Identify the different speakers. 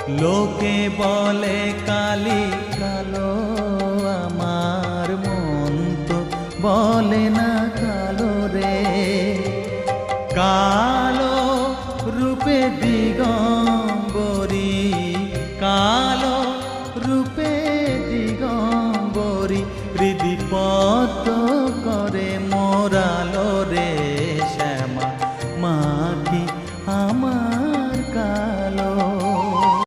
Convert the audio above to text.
Speaker 1: লোকে বলে কালি কালো, আমার মন তো বলে না কালো রে। কালো রূপে দিগম্বরী, কালো রূপে